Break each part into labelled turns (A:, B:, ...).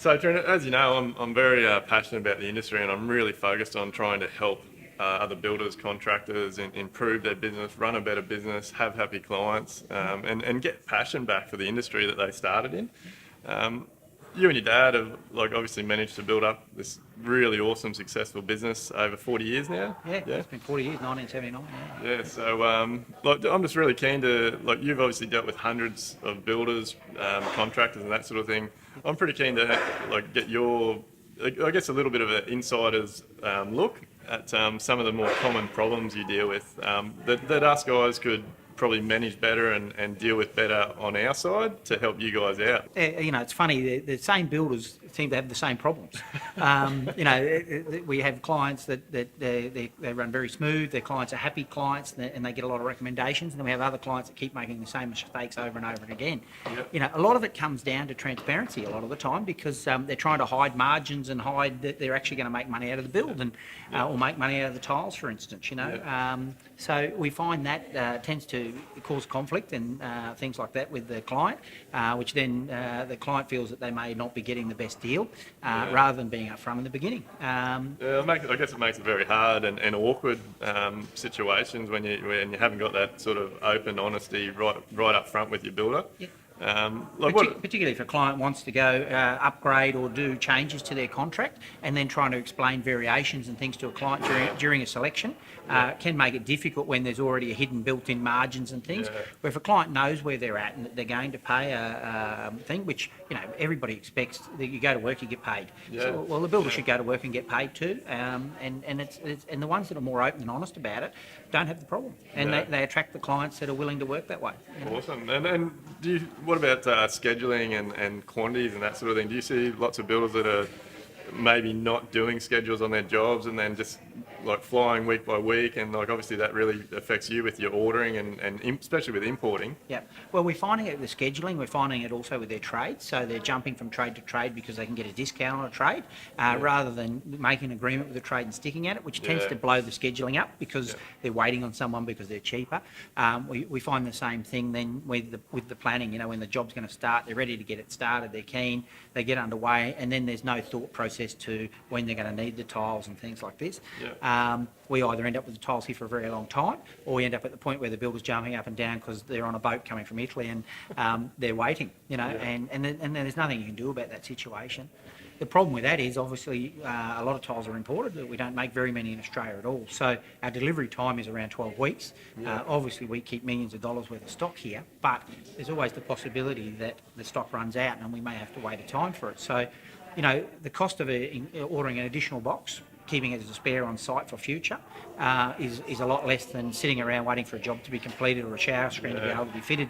A: So, Trent, as you know, I'm very passionate about the industry, and I'm really focused on trying to help other builders, contractors, improve their business, run a better business, have happy clients, and get passion back for the industry that they started in. Um, you and your dad have obviously managed to build up this really awesome, successful business over 40 years now.
B: Yeah,
A: Yeah.
B: it's been 40 years, 1979. Yeah.
A: Yeah, so I'm just really keen to, you've obviously dealt with hundreds of builders, contractors and that sort of thing. I'm pretty keen to get your, I guess, a little bit of an insider's look at some of the more common problems you deal with, that us guys could probably manage better and deal with better on our side to help you guys out.
B: It's funny, the same builders seem to have the same problems. We have clients that they run very smooth, their clients are happy clients and they get a lot of recommendations, and then we have other clients that keep making the same mistakes over and over again. Yep. A lot of it comes down to transparency a lot of the time, because they're trying to hide margins and hide that they're actually going to make money out of the build or make money out of the tiles, for instance. So we find that tends to cause conflict and things like that with the client, which then the client feels that they may not be getting the best deal rather than being upfront in the beginning.
A: I guess it makes it very hard and awkward situations when you haven't got that sort of open honesty right up front with your builder.
B: Yeah.
A: Particularly
B: if a client wants to go upgrade or do changes to their contract, and then trying to explain variations and things to a client during a selection can make it difficult when there's already a hidden built-in margins and things. Yeah. Where if a client knows where they're at and that they're going to pay a thing, which everybody expects, that you go to work, you get paid. Yeah. So, well, the builder should go to work and get paid too, and the ones that are more open and honest about it don't have the problem, and they attract the clients that are willing to work that way.
A: Awesome. And what about scheduling and quantities and that sort of thing? Do you see lots of builders that are maybe not doing schedules on their jobs and then just flying week by week, and obviously that really affects you with your ordering and especially with importing?
B: Yeah, well, we're finding it with scheduling, we're finding it also with their trades, so they're jumping from trade to trade because they can get a discount on a trade rather than making an agreement with the trade and sticking at it, which tends to blow the scheduling up because they're waiting on someone because they're cheaper. We find the same thing then with the planning. When the job's going to start, they're ready to get it started, they're keen, they get underway, and then there's no thought process to when they're going to need the tiles and things like this. We either end up with the tiles here for a very long time, or we end up at the point where the builder's jumping up and down because they're on a boat coming from Italy and they're waiting, and then there's nothing you can do about that situation. The problem with that is obviously a lot of tiles are imported, but we don't make very many in Australia at all. So our delivery time is around 12 weeks. Obviously we keep millions of dollars worth of stock here, but there's always the possibility that the stock runs out and we may have to wait a time for it. So, the cost of ordering an additional box, keeping it as a spare on site for future, is a lot less than sitting around waiting for a job to be completed or a shower screen to be able to be fitted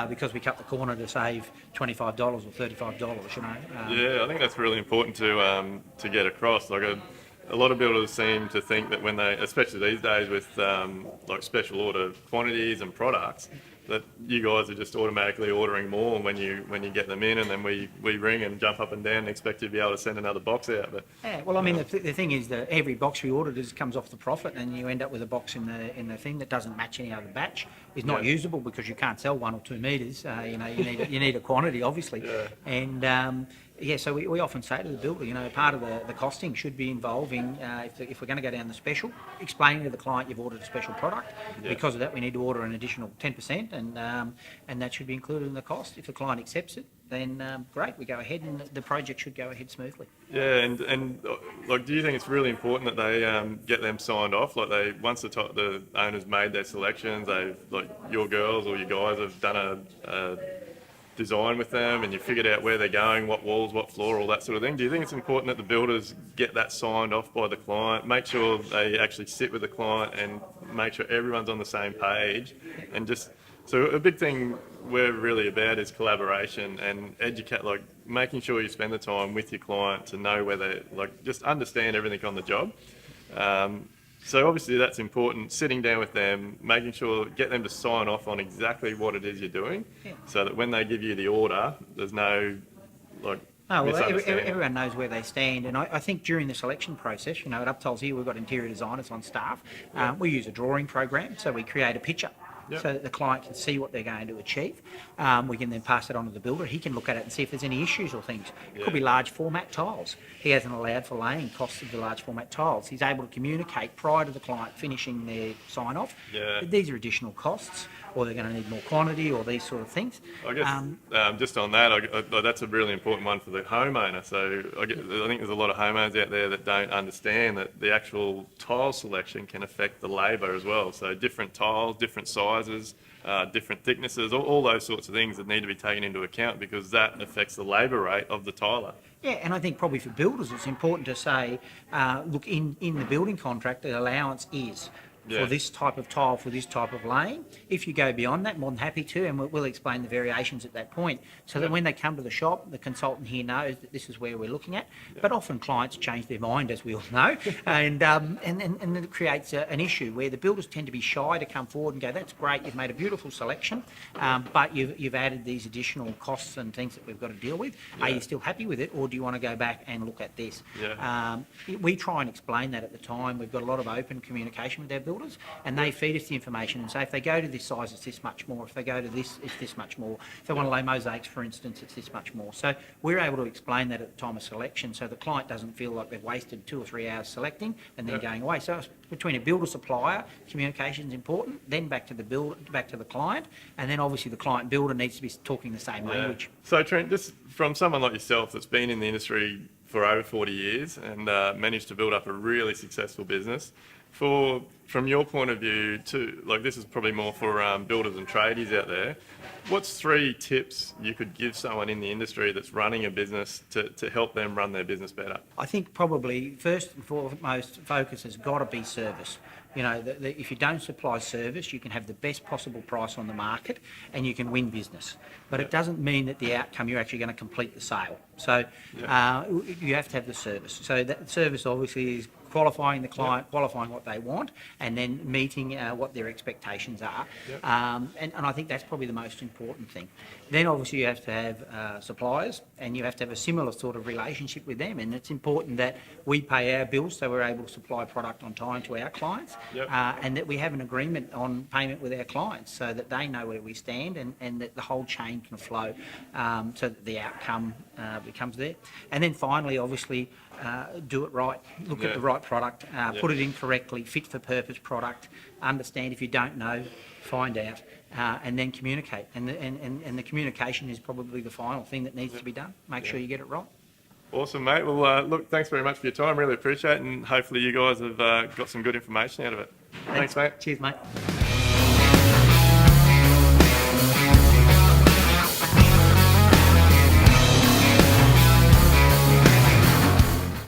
B: because we cut the corner to save $25 or $35.
A: Yeah, I think that's really important to get across. A lot of builders seem to think that when they, especially these days with special order quantities and products, that you guys are just automatically ordering more when you get them in, and then we ring and jump up and down and expect you to be able to send another box out. But
B: the thing is that every box we ordered comes off the profit, and you end up with a box in the thing that doesn't match any other batch, is not usable because you can't sell 1 or 2 metres. You need a quantity, obviously, and. So we often say to the builder, part of the costing should be involving, if we're going to go down the special, explaining to the client you've ordered a special product. Because of that, we need to order an additional 10%, and that should be included in the cost. If the client accepts it, then great, we go ahead, and the project should go ahead smoothly.
A: Yeah, and do you think it's really important that they get them signed off? Once the owners made their selections, your girls or you guys have done a design with them, and you figured out where they're going, what walls, what floor, all that sort of thing. Do you think it's important that the builders get that signed off by the client, make sure they actually sit with the client and make sure everyone's on the same page? And so a big thing we're really about is collaboration and educate, making sure you spend the time with your client to know where they just understand everything on the job. So obviously that's important, sitting down with them, making sure, get them to sign off on exactly what it is you're doing, so that when they give you the order, there's no
B: everyone knows where they stand, and I think during the selection process, at Uptiles here we've got interior designers on staff. We use a drawing program, so we create a picture
A: Yep.
B: so that the client can see what they're going to achieve. We can then pass it on to the builder. He can look at it and see if there's any issues or things. It could be large format tiles. He hasn't allowed for laying costs of the large format tiles. He's able to communicate prior to the client finishing their sign off.
A: Yeah.
B: These are additional costs, or they're going to need more quantity, or these sort of things.
A: I guess just on that, that's a really important one for the homeowner. So I think there's a lot of homeowners out there that don't understand that the actual tile selection can affect the labour as well. So different tiles, different sizes, different thicknesses, all those sorts of things that need to be taken into account, because that affects the labour rate of the tiler.
B: Yeah, and I think probably for builders it's important to say, look, in the building contract, the allowance is for this type of tile, for this type of laying. If you go beyond that, more than happy to, and we'll explain the variations at that point, so that when they come to the shop, the consultant here knows that this is where we're looking at. But often clients change their mind, as we all know, and it creates an issue where the builders tend to be shy to come forward and go, that's great, you've made a beautiful selection, but you've added these additional costs and things that we've got to deal with. Are you still happy with it, or do you want to go back and look at this? We try and explain that at the time. We've got a lot of open communication with our builders, and they feed us the information and say, if they go to this size, it's this much more. If they go to this, it's this much more. If they want to lay mosaics, for instance, it's this much more. So we're able to explain that at the time of selection, so the client doesn't feel like they've wasted 2 or 3 hours selecting and then going away. So between a builder supplier, communication is important. Then back to the client, and then obviously the client builder needs to be talking the same language.
A: So Trent, just from someone like yourself that's been in the industry for over 40 years and managed to build up a really successful business, from your point of view, this is probably more for builders and tradies out there, what's 3 tips you could give someone in the industry that's running a business to help them run their business better?
B: I think probably first and foremost focus has got to be service. You know, if you don't supply service, you can have the best possible price on the market and you can win business. But it doesn't mean that the outcome, you're actually going to complete the sale. So you have to have the service. So that service obviously is qualifying the client, qualifying what they want, and then meeting what their expectations are. And I think that's probably the most important thing. Then obviously you have to have suppliers, and you have to have a similar sort of relationship with them. And it's important that we pay our bills so we're able to supply product on time to our clients, and that we have an agreement on payment with our clients so that they know where we stand, and that the whole chain can flow, so that the outcome becomes there. And then finally, obviously, do it right, look at the right product, put it in correctly, fit for purpose product, understand if you don't know, find out, and then communicate. And the communication is probably the final thing that needs to be done. Make sure you get it right.
A: Awesome, mate. Well, look, thanks very much for your time. Really appreciate it, and hopefully you guys have got some good information out of it. Thanks, mate.
B: Cheers, mate.